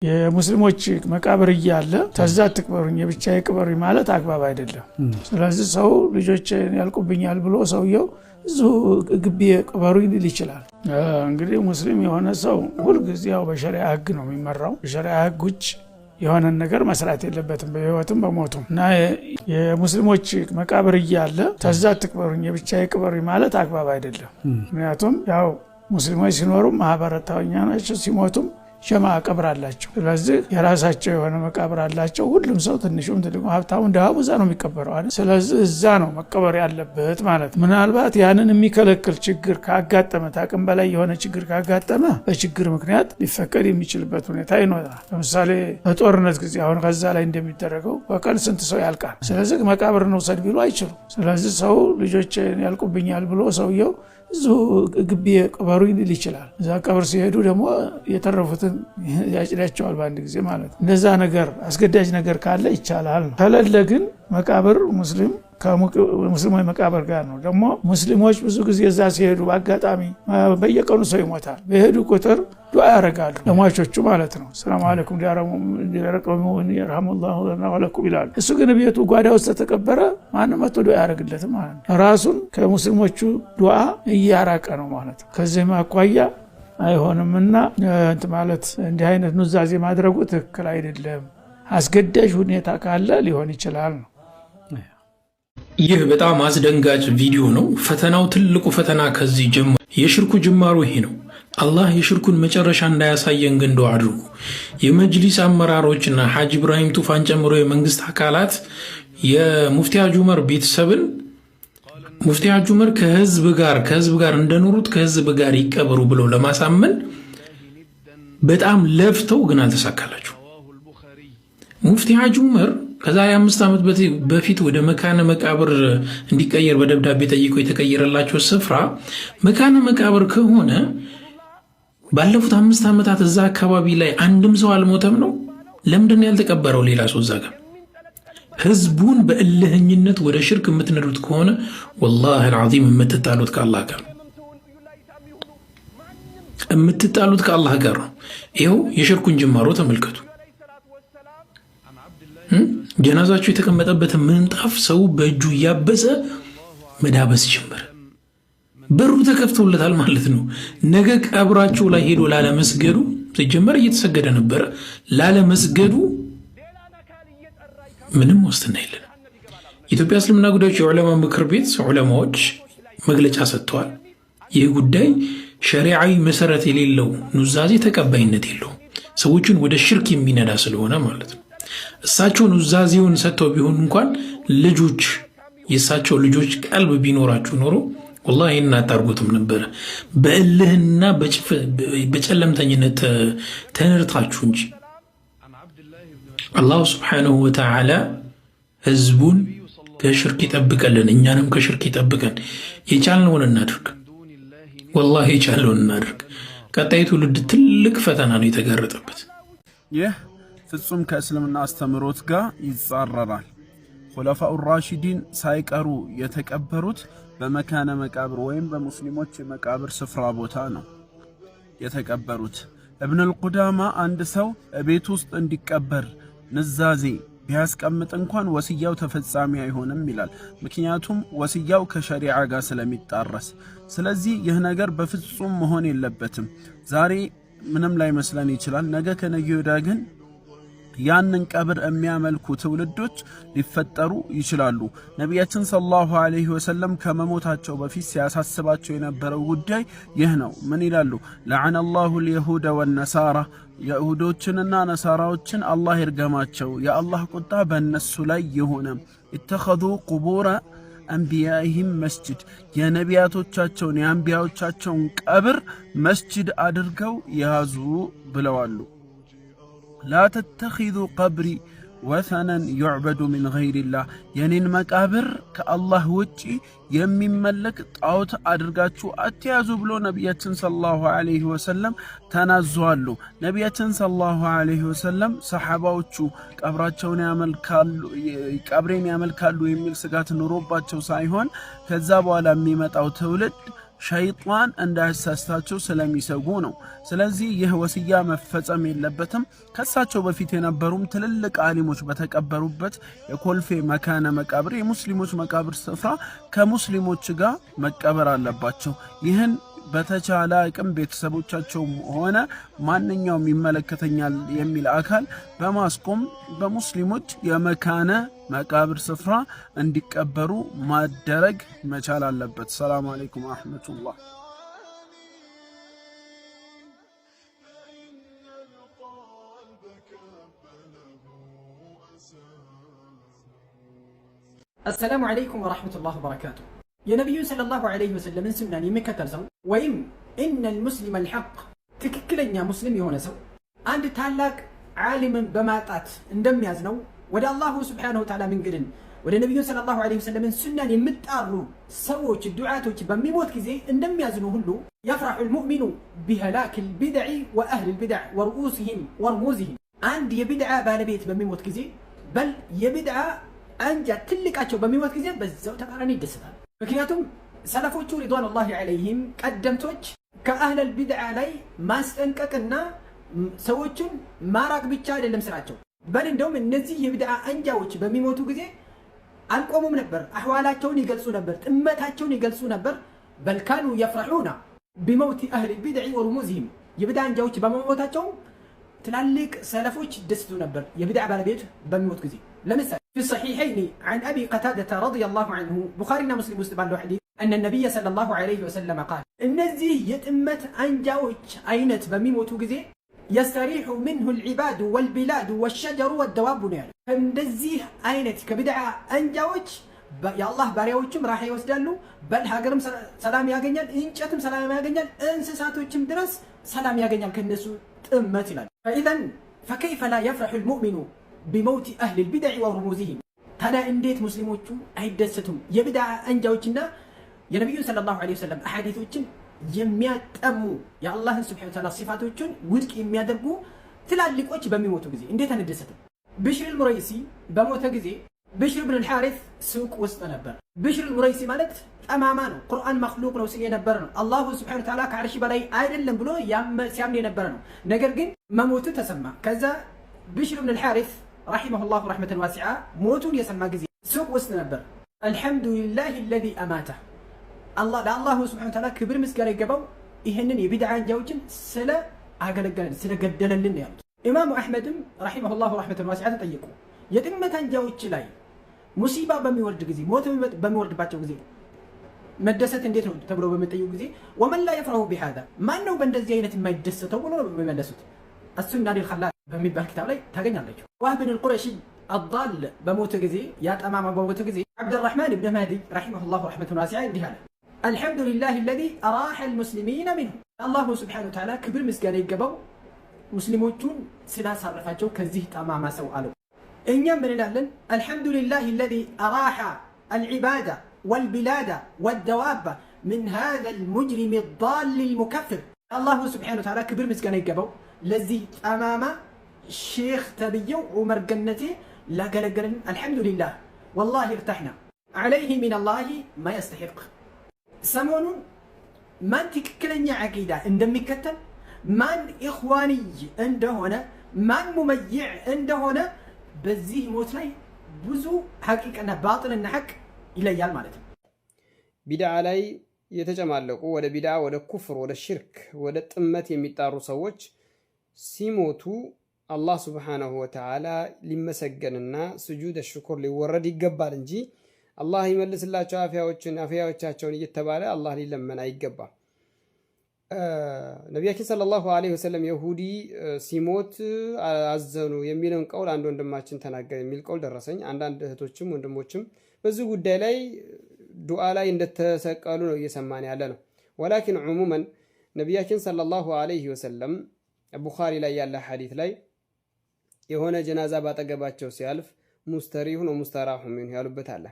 የሙስሊሞች መቃብር እያለ ተዛት ትቅበሩኝ ብቻ ይቅበሩኝ ማለት አግባብ አይደለም። ስለዚህ ሰው ልጆችን ያልቁብኛል ብሎ ሰውየው እዙ ግቢ ቅበሩኝ ሊል ይችላል። እንግዲህ ሙስሊም የሆነ ሰው ሁልጊዜ ያው በሸሪዓ ህግ ነው የሚመራው። በሸሪዓ ህግ ውጭ የሆነ ነገር መስራት የለበትም በህይወትም በሞቱም እና የሙስሊሞች መቃብር እያለ ተዛት ትቅበሩኝ ብቻ ይቅበሩኝ ማለት አግባብ አይደለም። ምክንያቱም ያው ሙስሊሞች ሲኖሩ ማህበረታውኛ ናቸው፣ ሲሞቱም ጀማ ቀብር አላቸው። ስለዚህ የራሳቸው የሆነ መቃብር አላቸው። ሁሉም ሰው ትንሹም ትልቁም ሀብታሙም ደሃውም እዛ ነው የሚቀበረው አይደል? ስለዚህ እዛ ነው መቀበር ያለበት ማለት። ምናልባት ያንን የሚከለክል ችግር ካጋጠመ ታቅም በላይ የሆነ ችግር ካጋጠመ በችግር ምክንያት ሊፈቀድ የሚችልበት ሁኔታ ይኖራል። ለምሳሌ በጦርነት ጊዜ አሁን ከዛ ላይ እንደሚደረገው በቀን ስንት ሰው ያልቃል። ስለዚህ መቃብር ነው ሰድ ቢሉ አይችሉም። ስለዚህ ሰው ልጆችን ያልቁብኛል ብሎ ሰውየው እዙ ግቢ ቅበሩኝ ሊል ይችላል። እዛ ቀብር ሲሄዱ ደግሞ የተረፉትን ያጭዳቸዋል በአንድ ጊዜ ማለት። እንደዛ ነገር አስገዳጅ ነገር ካለ ይቻላል። ከሌለ ግን መቃብር ሙስሊም ከሙስሊሞች መቃብር ጋር ነው። ደግሞ ሙስሊሞች ብዙ ጊዜ እዛ ሲሄዱ በአጋጣሚ በየቀኑ ሰው ይሞታል። በሄዱ ቁጥር ዱዓ ያደርጋሉ ለሟቾቹ ማለት ነው። ሰላም አለይኩም ዲያረቀሙ ይርሐሙላሁ ለና ወለኩም ይላሉ። እሱ ግን ቤቱ ጓዳ ውስጥ ተቀበረ ማንም መጥቶ ዱዓ ያደርግለትም ማለት ነው። ራሱን ከሙስሊሞቹ ዱዓ እያራቀ ነው ማለት ነው። ከዚህ ማኳያ አይሆንምና ማለት እንዲህ አይነት ኑዛዜ ማድረጉ ትክክል አይደለም። አስገዳጅ ሁኔታ ካለ ሊሆን ይችላል ነው። ይህ በጣም አስደንጋጭ ቪዲዮ ነው። ፈተናው ትልቁ ፈተና ከዚህ ጀምሮ የሽርኩ ጅማሩ ይሄ ነው። አላህ የሽርኩን መጨረሻ እንዳያሳየን ግን ዱዓ አድርጉ። የመጅሊስ አመራሮችና ሐጂ ኢብራሂም ቱፋን ጨምሮ የመንግስት አካላት የሙፍቲ ሐጂ ዑመር ቤተሰብን ሙፍቲ ሐጂ ዑመር ከህዝብ ጋር እንደኖሩት ከህዝብ ጋር ይቀበሩ ብለው ለማሳመን በጣም ለፍተው ግን አልተሳካላቸው። ሙፍቲ ሐጂ ዑመር ከዛሬ 5 ዓመት በፊት ወደ መካነ መቃብር እንዲቀየር በደብዳቤ ጠይቆ የተቀየረላቸው ስፍራ መካነ መቃብር ከሆነ ባለፉት 5 ዓመታት እዛ አካባቢ ላይ አንድም ሰው አልሞተም ነው። ለምንድን ያልተቀበረው ሌላ ሰው እዛ ጋር? ህዝቡን በእልህኝነት ወደ ሽርክ የምትነዱት ከሆነ ወላሂ አልዓዚም የምትጣሉት ከአላህ ጋር ነው። ይኸው የሽርኩን ጅማሮ ተመልከቱ። ጀናዛቸው የተቀመጠበት ምንጣፍ ሰው በእጁ እያበሰ መዳበስ ጀመረ። በሩ ተከፍቶለታል ማለት ነው። ነገ ቀብራቸው ላይ ሄዶ ላለመስገዱ ሲጀመር እየተሰገደ ነበረ። ላለመስገዱ ምንም ዋስትና የለም። ኢትዮጵያ እስልምና ጉዳዮች የዑለማ ምክር ቤት ዑለማዎች መግለጫ ሰጥተዋል። ይህ ጉዳይ ሸሪዓዊ መሰረት የሌለው ኑዛዜ ተቀባይነት የለውም። ሰዎችን ወደ ሽርክ የሚነዳ ስለሆነ ማለት ነው። እሳቸው ኑዛዜውን ሰጥተው ቢሆን እንኳን ልጆች የእሳቸው ልጆች ቀልብ ቢኖራችሁ ኖሮ ወላሂ ይህን አታርጉትም ነበረ። በእልህና በጨለምተኝነት ተነርታችሁ እንጂ። አላሁ ስብሓንሁ ወተዓላ ህዝቡን ከሽርክ ይጠብቀልን፣ እኛንም ከሽርክ ይጠብቀን። የቻልነውን እናድርግ፣ ወላሂ የቻልነውን እናድርግ። ቀጣይ ትውልድ ትልቅ ፈተና ነው የተጋረጠበት። ይህ ፍጹም ከእስልምና አስተምሮት ጋር ይጻረራል። ኹለፋኡ ራሺዲን ሳይቀሩ የተቀበሩት በመካነ መቃብር ወይም በሙስሊሞች የመቃብር ስፍራ ቦታ ነው የተቀበሩት። እብኑል ቁዳማ አንድ ሰው ቤት ውስጥ እንዲቀበር ንዛዜ ቢያስቀምጥ እንኳን ወስያው ተፈጻሚ አይሆንም ይላል። ምክንያቱም ወስያው ከሸሪዓ ጋር ስለሚጣረስ። ስለዚህ ይህ ነገር በፍጹም መሆን የለበትም። ዛሬ ምንም ላይ መስለን ይችላል። ነገ ከነገ ወዲያ ግን ያንን ቀብር የሚያመልኩ ትውልዶች ሊፈጠሩ ይችላሉ። ነቢያችን ሰለላሁ ዐለይሂ ወሰለም ከመሞታቸው በፊት ሲያሳስባቸው የነበረው ጉዳይ ይህ ነው። ምን ይላሉ? ለዐነ አላሁ አልየሁደ ወነሳራ፣ የይሁዶችንና ነሳራዎችን አላህ ይርገማቸው፣ የአላህ ቁጣ በእነሱ ላይ ይሁን። ኢተኸዙ ቁቡረ አንቢያኢሂም መስጂድ፣ የነቢያቶቻቸውን የአንቢያዎቻቸውን ቀብር መስጂድ አድርገው ያዙ ብለዋሉ። ላ ተተኺዙ ቀብሪ ወሰነን ዩዕበዱ ሚን ገይሪላህ፣ የኔን መቃብር ከአላህ ውጪ የሚመለክ ጣዖት አድርጋችሁ አትያዙ ብሎ ነቢያችን ሰለላሁ ዐለይሂ ወሰለም ተናዘዋሉ። ነቢያችን ሰለላሁ ዐለይሂ ወሰለም ሰሐባዎቹ ቀብሬን ያመልካሉ የሚል ስጋት ኑሮባቸው ሳይሆን ከዛ በኋላ የሚመጣው ትውልድ ሸይጣን እንዳያሳስታቸው ስለሚሰጉ ነው። ስለዚህ ይህ ወስያ መፈጸም የለበትም። ከሳቸው በፊት የነበሩም ትልልቅ አሊሞች በተቀበሩበት የኮልፌ መካነ መቃብር የሙስሊሞች መቃብር ስፍራ ከሙስሊሞች ጋር መቀበር አለባቸው። ይህን በተቻለ አቅም ቤተሰቦቻቸው ሆነ ማንኛውም ይመለከተኛል የሚል አካል በማስቆም በሙስሊሞች የመካነ መቃብር ስፍራ እንዲቀበሩ ማደረግ መቻል አለበት። ሰላም አለይኩም ወራህመቱላህ። السلام عليكم ورحمة الله وبركاته. يا نبي صلى الله عليه وسلم من سنة يمكتل سو وإن إن المسلم الحق تككلن مسلم يهون سو عند تعلق عالم بماتات اندم يزنو ودا الله سبحانه وتعالى من قرن ودا نبي صلى الله عليه وسلم من سنة يمتقروا سووش الدعاتوش بميموت كزي اندم يزنو هلو يفرح المؤمن بهلاك البدع وأهل البدع ورؤوسهم ورموزهم عند يبدع بالبيت بميموت كزي بل يبدع أنجا تلقاتشو بميموت كزي بزاو تقارني دستان ምክንያቱም ሰለፎቹ ሪድዋኑላሂ ዐለይሂም ቀደምቶች ከአህለል ቢድዓ ላይ ማስጠንቀቅና ሰዎችን ማራቅ ብቻ አይደለም ስራቸው። በል እንደውም እነዚህ የቢድዓ አንጃዎች በሚሞቱ ጊዜ አልቆሙም ነበር፣ አህዋላቸውን ይገልጹ ነበር፣ ጥመታቸውን ይገልጹ ነበር። በልካኑ የፍረሑና ቢመውቲ አህለል ቢድዕ ወሩሙዝሂም የቢድዓ አንጃዎች በመሞታቸው ትላልቅ ሰለፎች ደስቱ ነበር የቢድዓ ባለቤት በሚሞት ጊዜ። ለምሳሌ في الصحيحين عن أبي قتادة رضي الله عنه بخارينا مسلم مستبان له حديث أن النبي صلى الله عليه وسلم قال النزيه يتمت أنجاوش أينت بميموتو جزي يستريح منه العباد والبلاد والشجر والدواب نار فالنزيه أينت كبدعة أنجاوش يا الله باريوچم راح يوسدالو بل هاجرم سلام ያገኛል እንጨትም ሰላም ያገኛል እንስሳቶችም ድረስ ሰላም ያገኛል ከነሱ ጥመት ይላል فإذا فكيف لا يفرح المؤمن بموت أهل البدع ورموزهم هذا انديت مسلموچو አይደሰቱም የቢድዓ አንጃዎችና የነብዩ ሰለላሁ ዐለይሂ ወሰለም አሐዲሶችን የሚያጠሙ የአላህን ሱብሓነሁ ወተዓላ ሲፋቶችን ውድቅ የሚያደርጉ ትላልቆች በሚሞቱ ጊዜ እንዴት አንደሰትም? ብሽር አልሙረይሲ በሞተ ጊዜ ብሽር ብን አልሐሪስ ሱቅ ውስጥ ነበር። ብሽር አልሙረይሲ ማለት ጠማማ ነው፣ ቁርአን መክሉቅ ነው ሲል የነበረ ነው። አላሁ ሱብሓነሁ ወተዓላ ከዓርሽ በላይ አይደለም ብሎ ሲያምን የነበረ ነው። ነገር ግን መሞቱ ተሰማ። ከዛ ብሽር ብን አልሐሪስ ረሒመሁላሁ ረሕመተን ዋሲዓ ሞቱን የሰማ ጊዜ ሱቅ ውስጥ ነበር። አልሐምዱሊላሂ አለዚ አማተ ለአላሁ ሱብሓነሁ ወተዓላ ክብር ምስጋና ይገባው ይህንን የቢድዓ አንጃዎችን ስለ አገለገለን ስለገደለልን ያሉት። ኢማሙ አሕመድም ረሒመሁላሁ ረሕመተን ዋሲዓ ተጠየቁ። የጥመት አንጃዎች ላይ ሙሲባ በሚወርድ ጊዜ ሞት በሚወርድባቸው ጊዜ መደሰት እንዴት ነው ተብሎ በመጠየቁ ጊዜ ወመን ላ የፍረሁ ቢሃዛ ማን ነው በእንደዚህ አይነት የማይደሰተው ብሎ ነው በመለሱት። አሱና ሊልኸላል በሚባል ኪታብ ላይ ታገኛላችሁ። ዋህብ ብን አልቁረሺ አዳል በሞተ ጊዜ ያጠማማ በሞተ ጊዜ ዓብድራሕማን ብን ማህዲ ረሒመሁላሁ ረሕመተን ዋሲዓ እንዲህ አለ አልሐምዱሊላሂ አለዚ አራሐ አልሙስሊሚነ ሚንሁ አላሁ ሱብሓነሁ ወተዓላ ክብር ምስጋና ይገባው ሙስሊሞቹን ስላሳረፋቸው ከዚህ ጠማማ ሰው አለው። እኛም ምን እንላለን? አልሐምዱሊላሂ አለዚ አራሐ አልዒባደ ወልቢላደ ወደዋበ ምን ሃዛ አልሙጅሪም አዳል አልሙከፍር አላሁ ሱብሓነሁ ወተዓላ ክብር ምስጋና ይገባው ለዚህ ጠማማ ሼክ ተብየው ዑመር ገነቴ ላገለገለን አልሐምዱሊላህ ወላሂ እርታሕና ዐለይሂ ሚነላሂ ማ የስተሒቅ። ሰሞኑን ማን ትክክለኛ ዓቂዳ እንደሚከተል ማን ኢኽዋንይ እንደሆነ ማን ሙመይዕ እንደሆነ በዚህ ሞት ላይ ብዙ ሐቂቅና ባጥልና ሐቅ ይለያል ማለት ነው። ቢድዓ ላይ የተጨማለቁ ወደ ቢድዓ ወደ ኩፍር ወደ ሽርክ ወደ ጥመት የሚጣሩ ሰዎች ሲሞቱ አላህ ሱብሓነሁ ወተዓላ ሊመሰገንና ስጁድ ሽኩር ሊወረድ ይገባል እንጂ አላህ ይመልስላቸው አፍያዎቻቸውን እየተባለ አላህ ሊለመን አይገባም። ነቢያችን ሰለላሁ ዐለይሂ ወሰለም የሁዲ ሲሞት አዘኑ የሚለውን ቀውል አንድ ወንድማችን ተናገረ የሚል ቀውል ደረሰኝ። አንዳንድ እህቶችም ወንድሞችም በዚህ ጉዳይ ላይ ዱዓ ላይ እንደተሰቀሉ ነው እየሰማን ያለ ነው። ወላኪን ዑሙመን ነቢያችን ሰለላሁ ዐለይሂ ወሰለም ቡኻሪ ላይ ያለ ሐዲት ላይ የሆነ ጀናዛ ባጠገባቸው ሲያልፍ ሙስተሪሁን ወሙስተራሁን ሚንሁ ያሉበት አለ።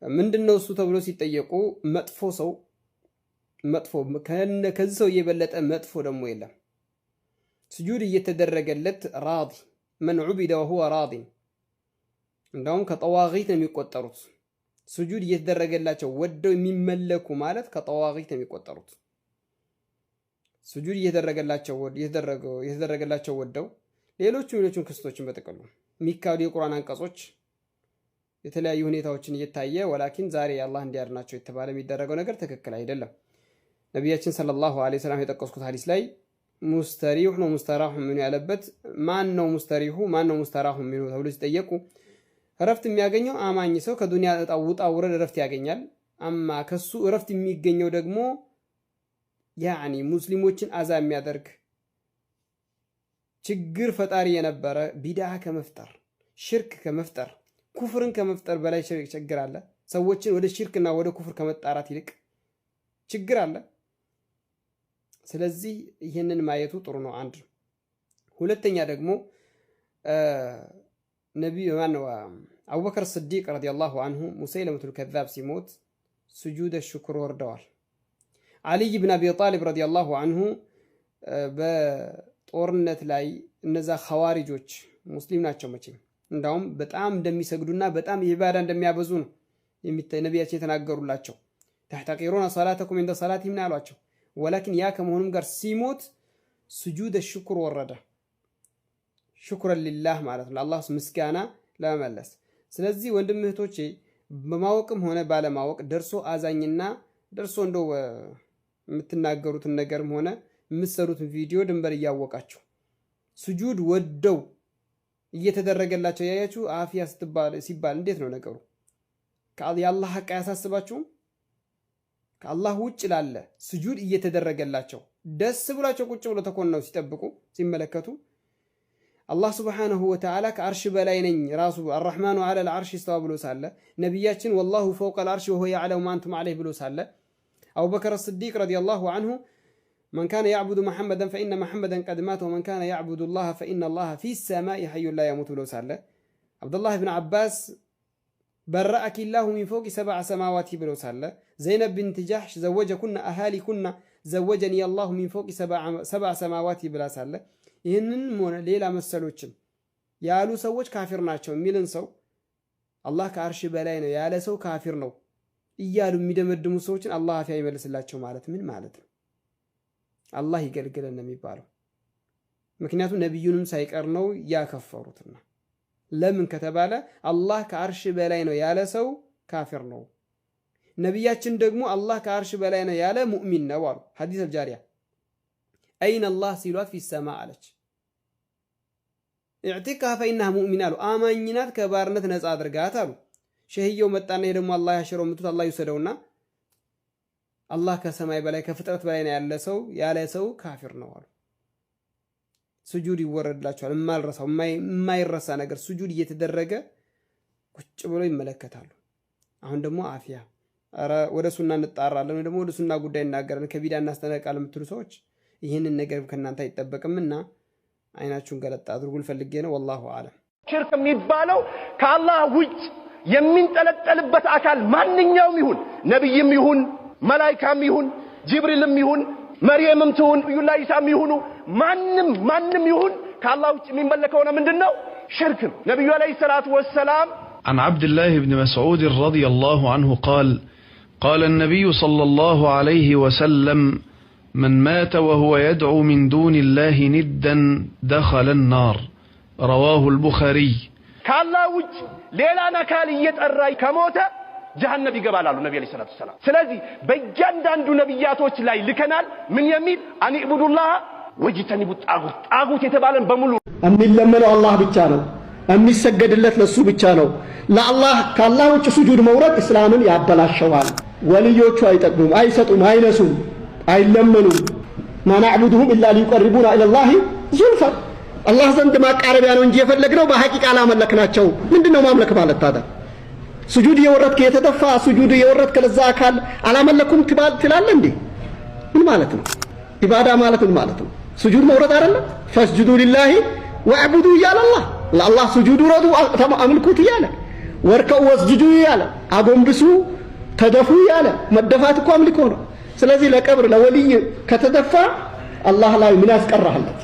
ምንድነው እሱ ተብሎ ሲጠየቁ መጥፎ ሰው ከዚህ ሰው የበለጠ መጥፎ ደግሞ የለም። ስጁድ እየተደረገለት ራዲ መን ዑቢደ ወሁወ ራዲ እንዳውም ከጠዋጊት ነው የሚቆጠሩት። ስጁድ እየተደረገላቸው ወደው የሚመለኩ ማለት ከጠዋቂት የሚቆጠሩት ስጁድ እየተደረገላቸው ወደው ሌሎቹን ክስቶችን በጥቅሉ የሚካዱ የቁርአን አንቀጾች የተለያዩ ሁኔታዎችን እየታየ ወላኪን ዛሬ አላህ እንዲያድናቸው የተባለ የሚደረገው ነገር ትክክል አይደለም። ነብያችን ሰለላሁ ዐለይሂ ወሰለም የጠቀሱት ሐዲስ ላይ ሙስተሪሁ ነው ሙስተራሁ ምን ያለበት ማን ነው ሙስተሪሁ ማን ነው ሙስተራሁ ምን ተብሎ ሲጠየቁ እረፍት የሚያገኘው አማኝ ሰው ከዱንያ ውጣ ውረድ እረፍት ያገኛል። አማ ከሱ እረፍት የሚገኘው ደግሞ ያኒ ሙስሊሞችን አዛ የሚያደርግ ችግር ፈጣሪ የነበረ ቢድዓ ከመፍጠር ሽርክ ከመፍጠር ኩፍርን ከመፍጠር በላይ ችግር አለ። ሰዎችን ወደ ሽርክና ወደ ኩፍር ከመጣራት ይልቅ ችግር አለ። ስለዚህ ይሄንን ማየቱ ጥሩ ነው። አንድ ሁለተኛ ደግሞ ነብዩ ማነው አቡበከር ስዲቅ ረዲየላሁ ዐንሁ ሙሰይለመቱል ከዛብ ሲሞት ስጁድ ሽክር ወርደዋል። አልይ ብን አቢ ጣሊብ ረዲየላሁ ዐንሁ በጦርነት ላይ እነዛ ኸዋሪጆች ሙስሊም ናቸው መቼም እንዳውም በጣም እንደሚሰግዱና በጣም ኢባዳ እንደሚያበዙ ነው ነቢያችን የተናገሩላቸው። ተህተቂሩና ሰላተኩም እንደ ሰላቲሂም ነው ያሏቸው። ወላኪን ያ ከመሆኑም ጋር ሲሞት ስጁድ ሽክር ወረደ። ሽክረን ሊላህ ማለት ነው፣ ለአላህ ምስጋና ለመመለስ። ስለዚህ ወንድም እህቶቼ በማወቅም ሆነ ባለማወቅ ደርሶ አዛኝና ደርሶ እንደው የምትናገሩትን ነገርም ሆነ የምትሰሩትን ቪዲዮ ድንበር እያወቃችሁ ስጁድ ወደው እየተደረገላቸው ያያችሁ አፊያ ሲባል እንዴት ነው ነገሩ? የአላህ ሐቅ አያሳስባችሁም? ከአላህ ውጭ ላለ ስጁድ እየተደረገላቸው ደስ ብሏቸው ቁጭ ብሎ ተኮነው ሲጠብቁ ሲመለከቱ አላህ ሱብሓነሁ ወተዓላ ከአርሽ በላይ ነኝ ራሱ አርረሕማኑ ዐለል ዐርሽ ኢስተዋ ብሎ ሳለ ነቢያችን ወላሁ ፈውቀል ዐርሽ ወሁወ የዕለሙ ማ አንቱም ዐለይህ ብሎ ሳለ አቡበከር ስዲቅ ረዲየላሁ ዐንሁ መን ካነ ያዕቡዱ መሐመደን ፈኢነ መሐመደን ቀድ ማተ ወመን ካነ ያዕቡዱ ላህ ፈኢነ ላህ ፊ ሰማኢ ሐዩን ላ የሙት ብሎ ሳለ አብዱላህ ብን ዓባስ በረአኪ ላሁ ሚን ፈውቂ ሰብዐ ሰማዋት ብሎ ሳለ ዘይነብ ብንት ጃሕሽ ዘወጀኩና አሃሊኩና ዘወጀኒ አላሁ ሚን ፈውቂ ሰብዐ ሰማዋት ብላ ሳለ ይህንን ሆነ ሌላ መሰሎችን ያሉ ሰዎች ካፊር ናቸው የሚልን ሰው አላህ ከአርሽ በላይ ነው ያለ ሰው ካፊር ነው እያሉ የሚደመድሙ ሰዎችን አላህ አፊያ ይመልስላቸው ማለት ምን ማለት ነው? አላህ ይገልግለን ነው የሚባለው። ምክንያቱም ነቢዩንም ሳይቀር ነው ያከፈሩትና ለምን ከተባለ አላህ ከአርሽ በላይ ነው ያለ ሰው ካፊር ነው። ነቢያችን ደግሞ አላህ ከአርሽ በላይ ነው ያለ ሙእሚን ነው አሉ። ሐዲስ አልጃሪያ አይን አላህ ሲሏት ፊ ሰማ አለች። ኢዕቲቃሃ ፈኢነሃ ሙእሚና አሉ። አማኝናት ከባርነት ነፃ አድርጋት አሉ። ሸህየው መጣና ይሄ ደግሞ አላህ ያሽረው ምቱት አላህ ይወሰደውና አላህ ከሰማይ በላይ ከፍጥረት በላይ ነው ያለ ሰው ካፊር ነው አሉ። ስጁድ ይወረድላቸዋል። የማይረሳ ነገር ስጁድ እየተደረገ ቁጭ ብሎ ይመለከታሉ። አሁን ደግሞ አፊያ ኧረ ወደ ሱና እንጣራለን ወይ ደግሞ ወደ ሱና ጉዳይ እናገራለን ከቢዳ እናስጠነቅቃለን የምትሉ ሰዎች ይህንን ነገር ከእናንተ አይጠበቅምና አይናችሁን ገለጣ አድርጉ ፈልጌ ነው። ወላሁ አለም። ሽርክ የሚባለው ከአላህ ውጭ የሚንጠለጠልበት አካል ማንኛውም ይሁን ነብይም ይሁን መላእክትም ይሁን ጅብሪልም ይሁን መርየምም ትሁን ነብዩላህ ኢሳም ይሁኑ ማንም ይሁን ከአላህ ውጭ የሚመለከው ነው ምንድነው? ሽርክ። ነብዩ አለይሂ ሰላቱ ወሰላም عن عبد الله بن مسعود رضي الله عنه قال النبي صلى الله عليه وسلم من مات وهو يدعو من دون الله ندا دخل النار رواه البخاري. كالله وجه ليلا نكال يتقرى كموت جهنم يقبال له النبي عليه الصلاة والسلام. ስለዚህ በእያንዳንዱ ነብያቶች ላይ ልከናል ምን የሚል አን ኢብዱላህ ወጅተኒቡ ጣጉት የተባለን በሙሉ የሚለመነው አላህ ብቻ ነው። የሚሰገድለት ለሱ ብቻ ነው። ለአላህ ከአላህ ውጭ ስጁድ መውረድ እስላምን ያበላሸዋል። ወልዮቹ አይጠቅሙም፣ አይሰጡም፣ አይነሱም፣ አይለመኑም። ማናዕቡዱሁም ኢላ ሊቀርቡና ኢለላሂ ዙልፋ አላህ ዘንድ ማቃረቢያ ነው እንጂ የፈለግነው በሐቂቃ አላመለክናቸው። ምንድነው ማምለክ ማለት ታዲያ? ስጁድ የወረድክ የተተፋ ስጁድ የወረድክ ለዛ አካል አላመለኩም ትላለህ እንዴ? ምን ማለት ነው? ኢባዳ ማለት ምን ማለት ነው? ስጁድ መውረድ አይደለም? ፈስጁዱ ሊላሂ ወዕቡዱ እያለ ለአላህ ስጁድ ውረዱ አምልኩት እያለ ወርከው ወስጁዱ እያለ አጎንብሱ ተደፉ እያለ መደፋት እኮ አምልኮ ነው። ስለዚህ ለቀብር ለወልይ ከተደፋ አላህ ላይ ምን ያስቀራህለት?